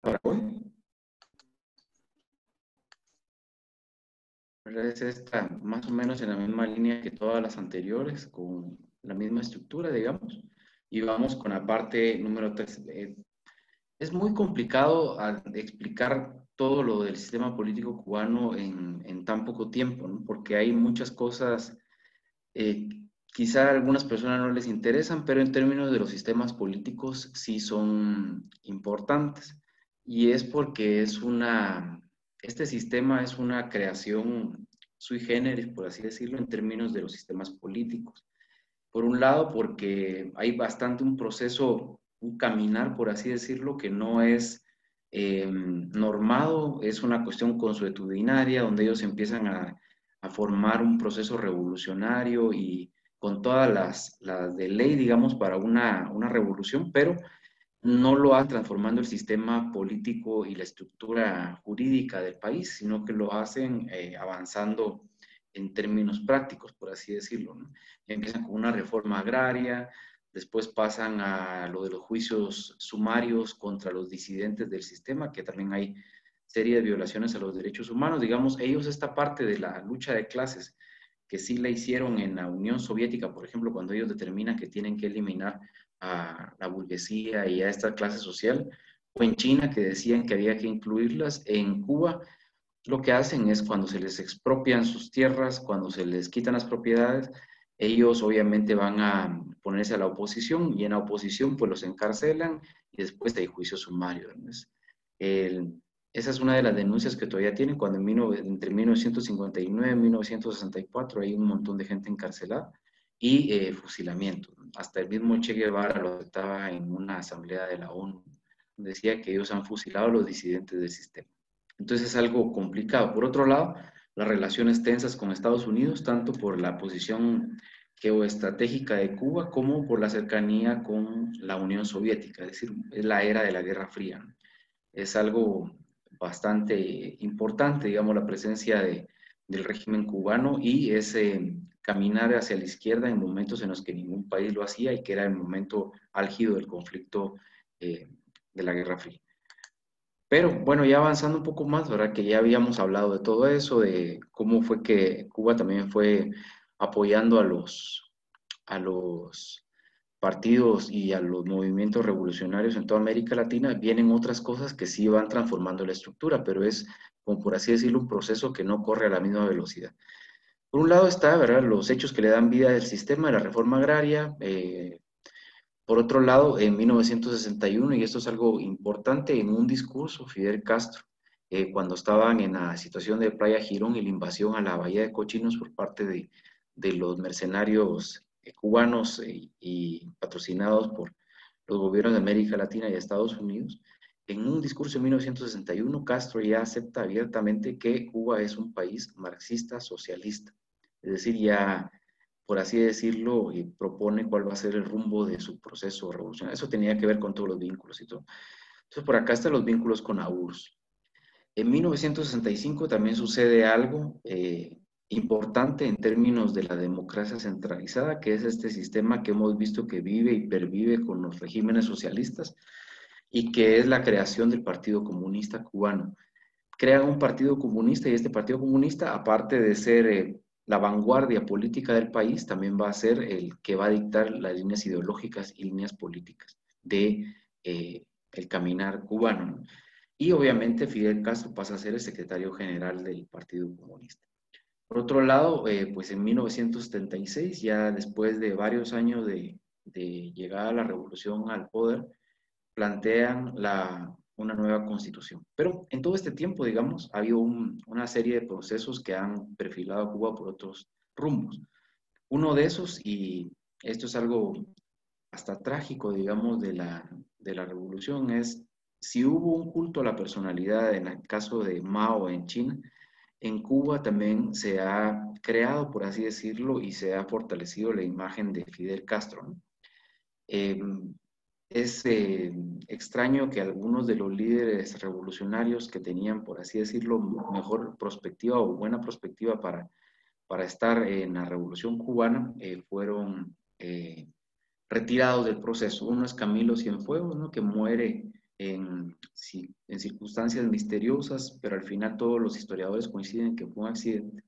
para hoy. Es esta, más o menos en la misma línea que todas las anteriores, con la misma estructura, digamos. Y vamos con la parte número 3. Es muy complicado explicar todo lo del sistema político cubano en tan poco tiempo, ¿no? Porque hay muchas cosas, eh, quizá a algunas personas no les interesan, pero en términos de los sistemas políticos sí son importantes. Y es porque este sistema es una creación sui generis, por así decirlo, en términos de los sistemas políticos. Por un lado, porque hay bastante un proceso, un caminar, por así decirlo, que no es normado, es una cuestión consuetudinaria, donde ellos empiezan a formar un proceso revolucionario y con todas las de ley, digamos, para una revolución, pero no lo hacen transformando el sistema político y la estructura jurídica del país, sino que lo hacen avanzando en términos prácticos, por así decirlo, ¿no? Empiezan con una reforma agraria, después pasan a lo de los juicios sumarios contra los disidentes del sistema, que también hay serie de violaciones a los derechos humanos. Digamos, ellos esta parte de la lucha de clases, que sí la hicieron en la Unión Soviética, por ejemplo, cuando ellos determinan que tienen que eliminar a la burguesía y a esta clase social, o en China que decían que había que incluirlas, en Cuba lo que hacen es cuando se les expropian sus tierras, cuando se les quitan las propiedades, ellos obviamente van a ponerse a la oposición y en la oposición pues los encarcelan y después hay juicio sumario. Esa es una de las denuncias que todavía tienen cuando entre 1959 y 1964 hay un montón de gente encarcelada y fusilamiento. Hasta el mismo Che Guevara lo estaba en una asamblea de la ONU. Decía que ellos han fusilado a los disidentes del sistema. Entonces es algo complicado. Por otro lado, las relaciones tensas con Estados Unidos, tanto por la posición geoestratégica de Cuba como por la cercanía con la Unión Soviética, es decir, es la era de la Guerra Fría, ¿no? Es algo bastante importante, digamos, la presencia del régimen cubano y ese caminar hacia la izquierda en momentos en los que ningún país lo hacía y que era el momento álgido del conflicto de la Guerra Fría. Pero bueno, ya avanzando un poco más, ¿verdad? Que ya habíamos hablado de todo eso, de cómo fue que Cuba también fue apoyando a los partidos y a los movimientos revolucionarios en toda América Latina, vienen otras cosas que sí van transformando la estructura, pero es, como por así decirlo, un proceso que no corre a la misma velocidad. Por un lado está, ¿verdad?, los hechos que le dan vida al sistema de la reforma agraria. Por otro lado, en 1961, y esto es algo importante, en un discurso, Fidel Castro, cuando estaban en la situación de Playa Girón y la invasión a la Bahía de Cochinos por parte de los mercenarios cubanos y patrocinados por los gobiernos de América Latina y de Estados Unidos, en un discurso en 1961, Castro ya acepta abiertamente que Cuba es un país marxista socialista. Es decir, ya por así decirlo, y propone cuál va a ser el rumbo de su proceso revolucionario. Eso tenía que ver con todos los vínculos y todo. Entonces, por acá están los vínculos con la URSS. En 1965 también sucede algo importante en términos de la democracia centralizada, que es este sistema que hemos visto que vive y pervive con los regímenes socialistas y que es la creación del Partido Comunista Cubano. Crean un partido comunista y este partido comunista, aparte de ser la vanguardia política del país, también va a ser el que va a dictar las líneas ideológicas y líneas políticas de el caminar cubano, ¿no? Y obviamente Fidel Castro pasa a ser el secretario general del Partido Comunista. Por otro lado, pues en 1976, ya después de varios años de llegada a la revolución al poder, plantean una nueva constitución. Pero en todo este tiempo, digamos, ha habido una serie de procesos que han perfilado a Cuba por otros rumbos. Uno de esos, y esto es algo hasta trágico, digamos, de la revolución, es si hubo un culto a la personalidad en el caso de Mao en China, en Cuba también se ha creado, por así decirlo, y se ha fortalecido la imagen de Fidel Castro, ¿no? Eh, es extraño que algunos de los líderes revolucionarios que tenían, por así decirlo, mejor perspectiva o buena perspectiva para estar en la revolución cubana, fueron retirados del proceso. Uno es Camilo Cienfuegos, ¿no?, que muere en circunstancias misteriosas, pero al final todos los historiadores coinciden que fue un accidente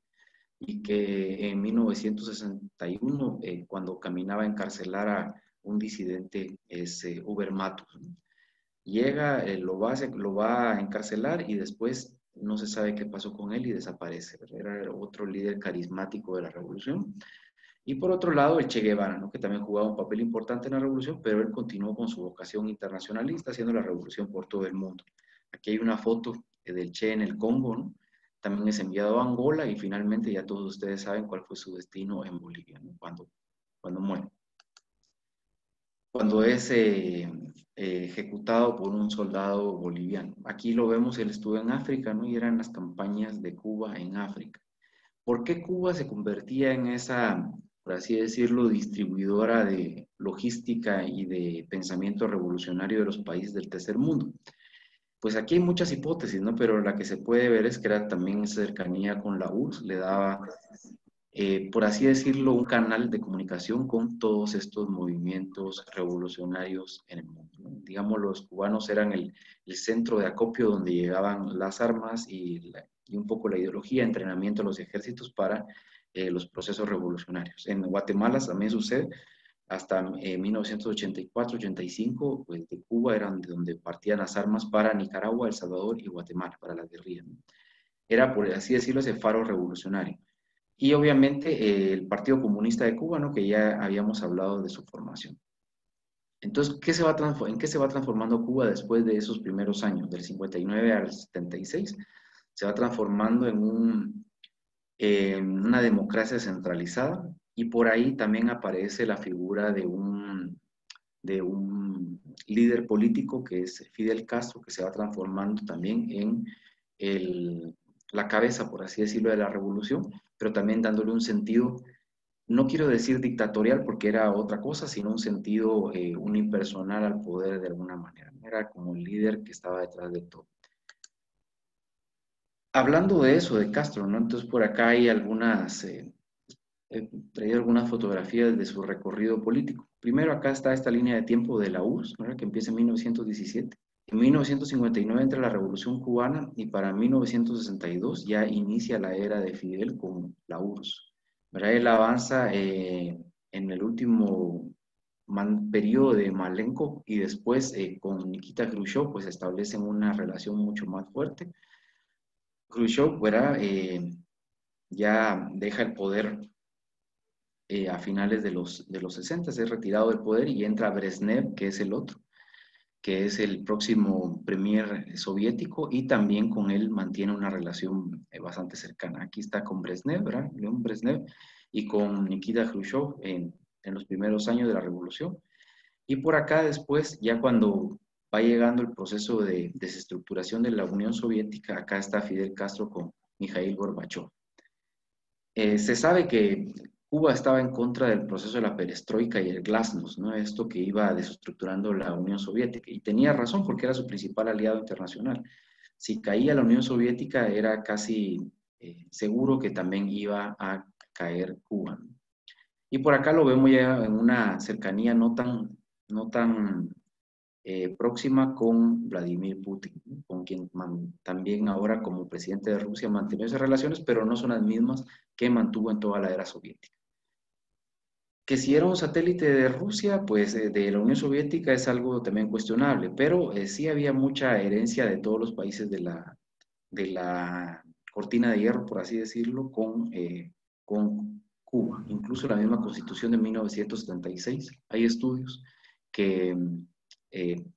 y que en 1961, cuando caminaba a encarcelar a un disidente, es Uber Matus, ¿no? Llega, lo va a encarcelar y después no se sabe qué pasó con él y desaparece, ¿verdad? Era otro líder carismático de la revolución. Y por otro lado, el Che Guevara, ¿no? Que también jugaba un papel importante en la revolución, pero él continuó con su vocación internacionalista, haciendo la revolución por todo el mundo. Aquí hay una foto del Che en el Congo, ¿no? También es enviado a Angola y finalmente ya todos ustedes saben cuál fue su destino en Bolivia, ¿no? Cuando muere. Cuando es ejecutado por un soldado boliviano. Aquí lo vemos, él estuvo en África, ¿no? Y eran las campañas de Cuba en África. ¿Por qué Cuba se convertía en esa, por así decirlo, distribuidora de logística y de pensamiento revolucionario de los países del tercer mundo? Pues aquí hay muchas hipótesis, ¿no? Pero la que se puede ver es que era también esa cercanía con la URSS, le daba, por así decirlo, un canal de comunicación con todos estos movimientos revolucionarios en el mundo, ¿no? Digamos, los cubanos eran el centro de acopio donde llegaban las armas y un poco la ideología, entrenamiento de los ejércitos para los procesos revolucionarios. En Guatemala también sucede, hasta 1984-85, pues de Cuba eran de donde partían las armas para Nicaragua, El Salvador y Guatemala, para la guerrilla, ¿no? Era, por así decirlo, ese faro revolucionario. Y obviamente el Partido Comunista de Cuba, ¿no? Que ya habíamos hablado de su formación. Entonces, ¿en qué se va transformando Cuba después de esos primeros años, del 59 al 76? Se va transformando en una democracia centralizada y por ahí también aparece la figura de un líder político que es Fidel Castro, que se va transformando también en la cabeza, por así decirlo, de la revolución, pero también dándole un sentido, no quiero decir dictatorial porque era otra cosa, sino un sentido unipersonal al poder de alguna manera. Era como el líder que estaba detrás de todo. Hablando de eso, de Castro, ¿no? Entonces por acá hay traído algunas fotografías de su recorrido político. Primero acá está esta línea de tiempo de la URSS, ¿verdad? Que empieza en 1917. En 1959 entra la Revolución Cubana y para 1962 ya inicia la era de Fidel con la URSS, ¿verdad? Él avanza en el último periodo de Malenko y después con Nikita Khrushchev pues establecen una relación mucho más fuerte. Khrushchev, ¿verdad? Ya deja el poder a finales de los 60, es retirado del poder y entra Brezhnev, que es el otro, que es el próximo premier soviético y también con él mantiene una relación bastante cercana. Aquí está con Brezhnev, ¿verdad? León Brezhnev, y con Nikita Khrushchev en los primeros años de la revolución. Y por acá después, ya cuando va llegando el proceso de desestructuración de la Unión Soviética, acá está Fidel Castro con Mikhail Gorbachev. Se sabe que Cuba estaba en contra del proceso de la perestroika y el glasnost, ¿no? Esto que iba desestructurando la Unión Soviética. Y tenía razón porque era su principal aliado internacional. Si caía la Unión Soviética era casi seguro que también iba a caer Cuba, ¿no? Y por acá lo vemos ya en una cercanía no tan próxima con Vladimir Putin, ¿no? Con quien también ahora como presidente de Rusia mantiene esas relaciones, pero no son las mismas que mantuvo en toda la era soviética. Que si era un satélite de Rusia, pues de la Unión Soviética es algo también cuestionable, pero sí había mucha herencia de todos los países de la cortina de hierro, por así decirlo, con Cuba. Incluso la misma constitución de 1976, hay estudios que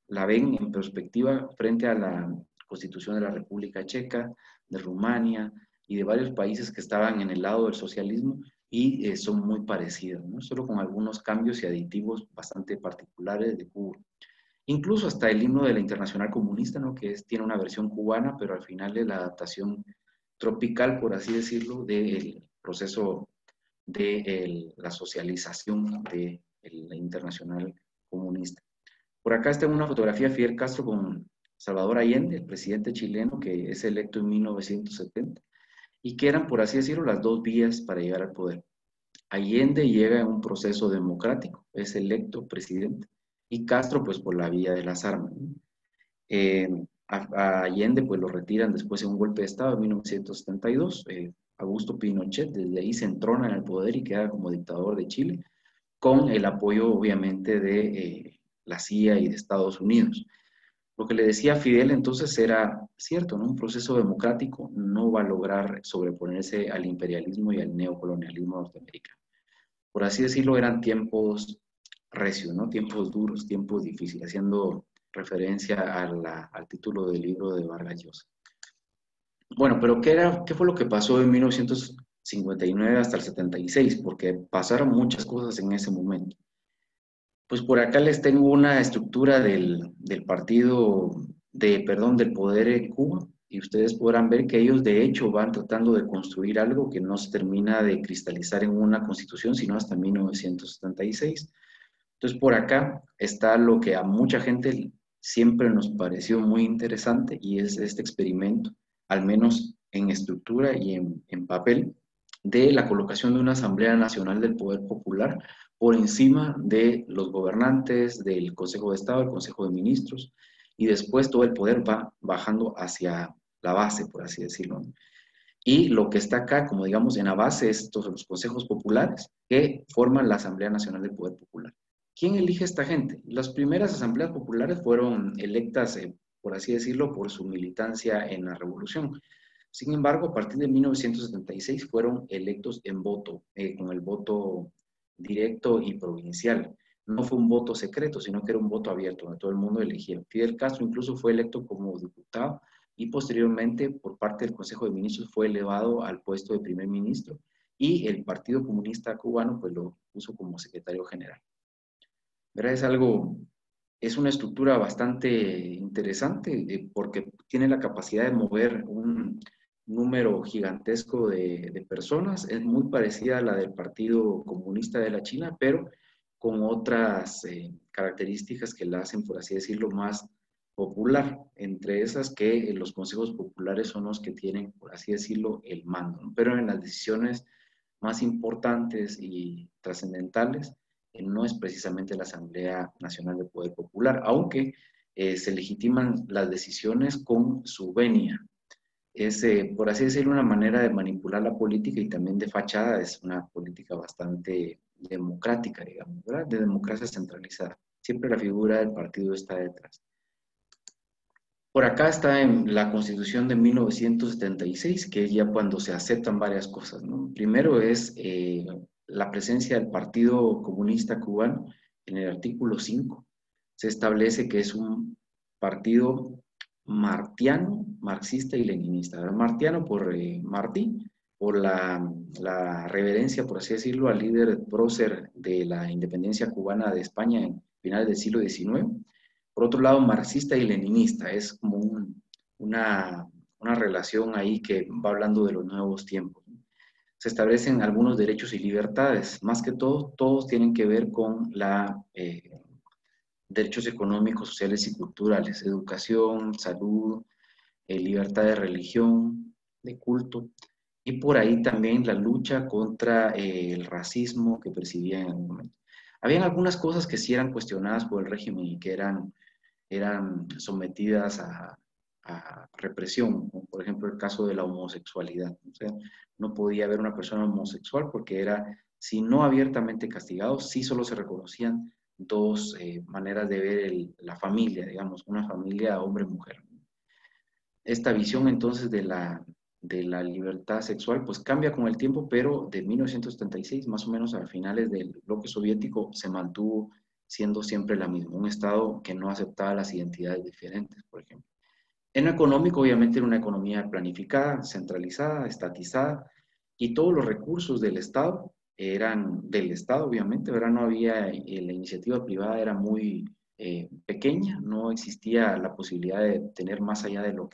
la ven en perspectiva frente a la constitución de la República Checa, de Rumania y de varios países que estaban en el lado del socialismo y son muy parecidas, ¿no? Solo con algunos cambios y aditivos bastante particulares de Cuba. Incluso hasta el himno de la Internacional Comunista, ¿no? Que tiene una versión cubana, pero al final es la adaptación tropical, por así decirlo, del proceso de la socialización de la Internacional Comunista. Por acá está una fotografía de Fidel Castro con Salvador Allende, el presidente chileno que es electo en 1970, y que eran, por así decirlo, las dos vías para llegar al poder. Allende llega en un proceso democrático, es electo presidente, y Castro pues por la vía de las armas, ¿no? A Allende pues lo retiran después de un golpe de Estado en 1972. Augusto Pinochet desde ahí se entrona en el poder y queda como dictador de Chile, con el apoyo obviamente de la CIA y de Estados Unidos. Lo que le decía Fidel entonces era cierto, ¿no? Un proceso democrático no va a lograr sobreponerse al imperialismo y al neocolonialismo norteamericano. Por así decirlo, eran tiempos recios, ¿no? Tiempos duros, tiempos difíciles, haciendo referencia al título del libro de Vargas Llosa. Bueno, pero ¿qué fue lo que pasó en 1959 hasta el 76? Porque pasaron muchas cosas en ese momento. Pues por acá les tengo una estructura del partido, perdón, del poder en Cuba, y ustedes podrán ver que ellos de hecho van tratando de construir algo que no se termina de cristalizar en una constitución, sino hasta 1976. Entonces por acá está lo que a mucha gente siempre nos pareció muy interesante, y es este experimento, al menos en estructura y en papel, de la colocación de una Asamblea Nacional del Poder Popular por encima de los gobernantes, del Consejo de Estado, del Consejo de Ministros, y después todo el poder va bajando hacia la base, por así decirlo. Y lo que está acá, como digamos, en la base, es estos los consejos populares que forman la Asamblea Nacional del Poder Popular. ¿Quién elige a esta gente? Las primeras asambleas populares fueron electas, por así decirlo, por su militancia en la revolución. Sin embargo, a partir de 1976 fueron electos en voto, con el voto directo y provincial. No fue un voto secreto, sino que era un voto abierto, donde todo el mundo elegía. Fidel Castro incluso fue electo como diputado y posteriormente por parte del Consejo de Ministros fue elevado al puesto de primer ministro, y el Partido Comunista Cubano pues lo puso como secretario general. ¿Verdad? Es una estructura bastante interesante porque tiene la capacidad de mover un número gigantesco de personas. Es muy parecida a la del Partido Comunista de la China, pero con otras características que la hacen, por así decirlo, más popular. Entre esas que los consejos populares son los que tienen, por así decirlo, el mando, ¿no? Pero en las decisiones más importantes y trascendentales, no es precisamente la Asamblea Nacional del Poder Popular, aunque se legitiman las decisiones con su venia. Es, por así decirlo, una manera de manipular la política y también de fachada. Es una política bastante democrática, digamos, ¿verdad? De democracia centralizada. Siempre la figura del partido está detrás. Por acá está en la Constitución de 1976, que es ya cuando se aceptan varias cosas, ¿no? Primero es la presencia del Partido Comunista Cubano en el artículo 5. Se establece que es un partido martiano, marxista y leninista. Ahora, martiano por Martí, por la reverencia, por así decirlo, al líder prócer de la independencia cubana de España en finales del siglo XIX. Por otro lado, marxista y leninista, es como una relación ahí que va hablando de los nuevos tiempos. Se establecen algunos derechos y libertades, más que todo, todos tienen que ver con derechos económicos, sociales y culturales, educación, salud, libertad de religión, de culto, y por ahí también la lucha contra el racismo que percibían en algún momento. Habían algunas cosas que sí eran cuestionadas por el régimen y que eran sometidas a represión, como por ejemplo el caso de la homosexualidad. O sea, no podía haber una persona homosexual porque era, si no abiertamente castigado, sí solo se reconocían dos maneras de ver la familia, digamos, una familia hombre-mujer. Esta visión entonces de la libertad sexual pues cambia con el tiempo, pero de 1976 más o menos a finales del bloque soviético se mantuvo siendo siempre la misma, un Estado que no aceptaba las identidades diferentes, por ejemplo. En lo económico, obviamente, era una economía planificada, centralizada, estatizada, y todos los recursos del Estado eran del Estado, obviamente, ¿verdad? No había, la iniciativa privada era muy pequeña, no existía la posibilidad de tener más allá de lo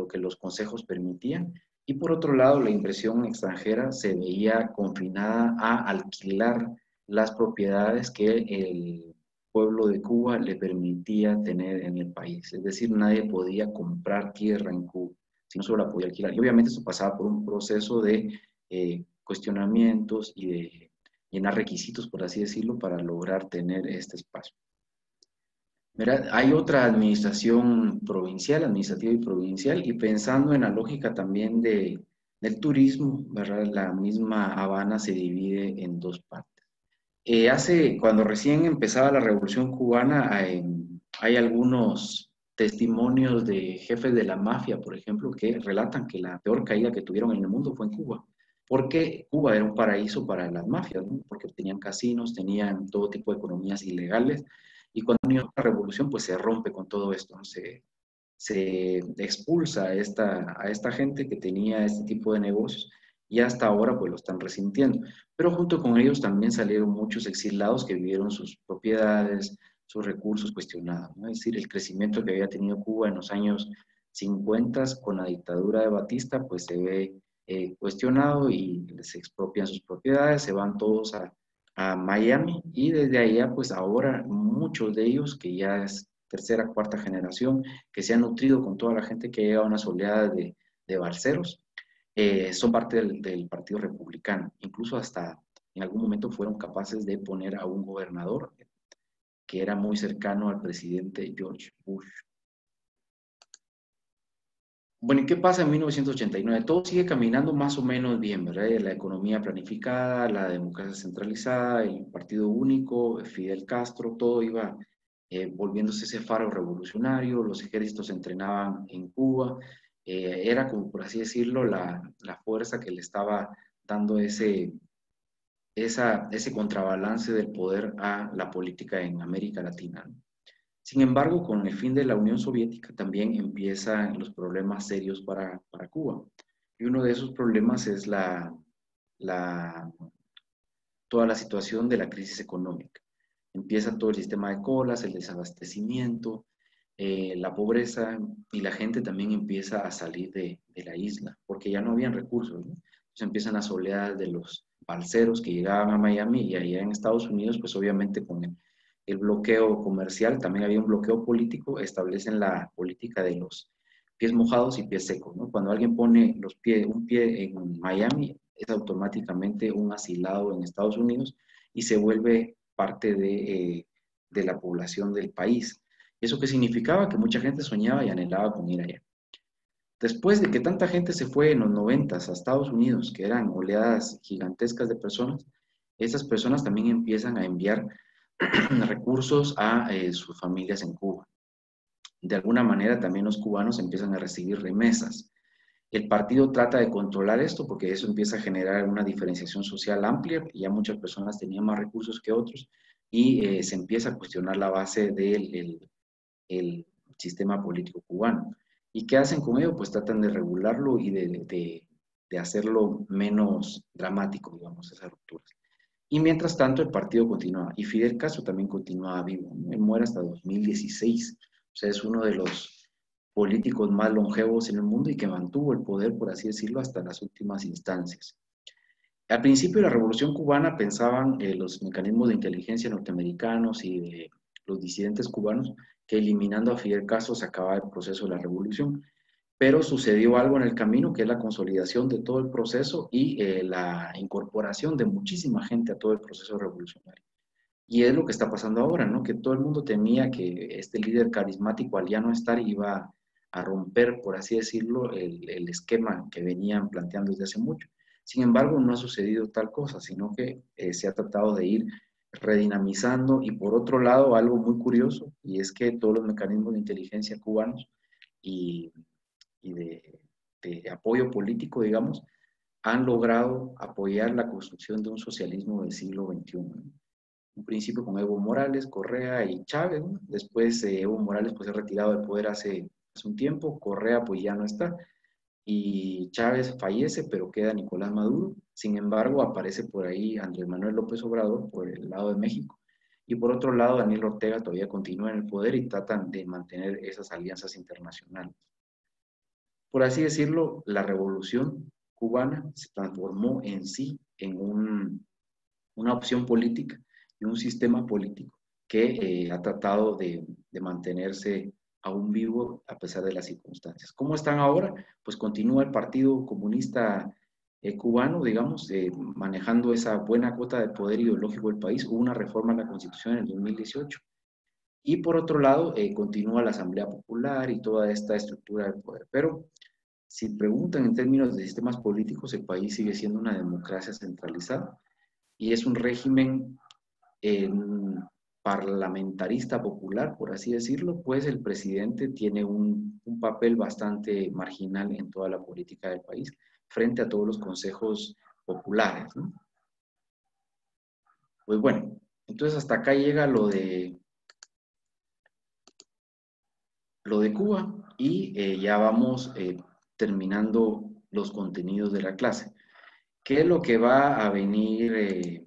que los consejos permitían. Y por otro lado, la inversión extranjera se veía confinada a alquilar las propiedades que el pueblo de Cuba le permitía tener en el país. Es decir, nadie podía comprar tierra en Cuba, sino solo la podía alquilar. Y obviamente eso pasaba por un proceso de cuestionamientos y de llenar requisitos, por así decirlo, para lograr tener este espacio. ¿Verdad? Hay otra administración provincial, administrativa y provincial, y pensando en la lógica también del turismo, ¿verdad? La misma Habana se divide en dos partes. Cuando recién empezaba la Revolución Cubana, hay algunos testimonios de jefes de la mafia, por ejemplo, que relatan que la peor caída que tuvieron en el mundo fue en Cuba, porque Cuba era un paraíso para las mafias, ¿no? Porque tenían casinos, tenían todo tipo de economías ilegales, y cuando viene la revolución, pues se rompe con todo esto, ¿no? Se expulsa a esta gente que tenía este tipo de negocios y hasta ahora pues lo están resintiendo. Pero junto con ellos también salieron muchos exilados que vivieron sus propiedades, sus recursos cuestionados, ¿no? Es decir, el crecimiento que había tenido Cuba en los años 50 con la dictadura de Batista pues se ve cuestionado y se expropian sus propiedades, se van todos a Miami y desde allá pues ahora muchos de ellos que ya es tercera, cuarta generación, que se han nutrido con toda la gente que llega a unas oleadas de balseros, son parte del Partido Republicano. Incluso hasta en algún momento fueron capaces de poner a un gobernador que era muy cercano al presidente George Bush. Bueno, ¿y qué pasa en 1989? Todo sigue caminando más o menos bien, ¿verdad? La economía planificada, la democracia centralizada, el partido único, Fidel Castro, todo iba volviéndose ese faro revolucionario, los ejércitos se entrenaban en Cuba, era como por así decirlo la fuerza que le estaba dando ese contrabalance del poder a la política en América Latina, ¿no? Sin embargo, con el fin de la Unión Soviética también empiezan los problemas serios para Cuba. Y uno de esos problemas es la, toda la situación de la crisis económica. Empieza todo el sistema de colas, el desabastecimiento, la pobreza y la gente también empieza a salir de la isla porque ya no habían recursos, ¿no? Entonces empiezan las oleadas de los balseros que llegaban a Miami y allá en Estados Unidos, pues obviamente con el bloqueo comercial, también había un bloqueo político, establecen la política de los pies mojados y pies secos, ¿no? Cuando alguien pone un pie en Miami, es automáticamente un asilado en Estados Unidos y se vuelve parte de la población del país. ¿Eso qué significaba? Que mucha gente soñaba y anhelaba con ir allá. Después de que tanta gente se fue en los 90 a Estados Unidos, que eran oleadas gigantescas de personas, esas personas también empiezan a enviar recursos a sus familias en Cuba. De alguna manera también los cubanos empiezan a recibir remesas. El partido trata de controlar esto porque eso empieza a generar una diferenciación social amplia y ya muchas personas tenían más recursos que otros y se empieza a cuestionar la base del el sistema político cubano. ¿Y qué hacen con ello? Pues tratan de regularlo y de hacerlo menos dramático, digamos, esas rupturas. Y mientras tanto el partido continuaba y Fidel Castro también continuaba vivo, ¿no? Él muere hasta 2016, o sea, es uno de los políticos más longevos en el mundo y que mantuvo el poder, por así decirlo, hasta las últimas instancias. Al principio de la Revolución Cubana pensaban los mecanismos de inteligencia norteamericanos y de los disidentes cubanos que eliminando a Fidel Castro se acababa el proceso de la revolución, pero sucedió algo en el camino que es la consolidación de todo el proceso y la incorporación de muchísima gente a todo el proceso revolucionario. Y es lo que está pasando ahora, ¿no? Que todo el mundo temía que este líder carismático al ya no estar iba a romper, por así decirlo, el esquema que venían planteando desde hace mucho. Sin embargo, no ha sucedido tal cosa, sino que se ha tratado de ir redinamizando y por otro lado, algo muy curioso, y es que todos los mecanismos de inteligencia cubanos y, y de apoyo político, digamos, han logrado apoyar la construcción de un socialismo del siglo XXI, ¿no? Un principio con Evo Morales, Correa y Chávez, ¿no? Después Evo Morales pues se ha retirado del poder hace un tiempo, Correa pues ya no está, y Chávez fallece, pero queda Nicolás Maduro. Sin embargo, aparece por ahí Andrés Manuel López Obrador por el lado de México. Y por otro lado, Daniel Ortega todavía continúa en el poder y tratan de mantener esas alianzas internacionales. Por así decirlo, la revolución cubana se transformó en sí en una opción política y un sistema político que ha tratado de mantenerse aún vivo a pesar de las circunstancias. ¿Cómo están ahora? Pues continúa el Partido Comunista cubano, digamos, manejando esa buena cuota de poder ideológico del país. Hubo una reforma en la Constitución en el 2018 Y por otro lado, continúa la Asamblea Popular y toda esta estructura de poder. Pero si preguntan en términos de sistemas políticos, el país sigue siendo una democracia centralizada y es un régimen parlamentarista popular, por así decirlo, pues el presidente tiene un papel bastante marginal en toda la política del país frente a todos los consejos populares, ¿no? Pues bueno, entonces hasta acá llega lo de Cuba y ya vamos terminando los contenidos de la clase. ¿Qué es lo que va a venir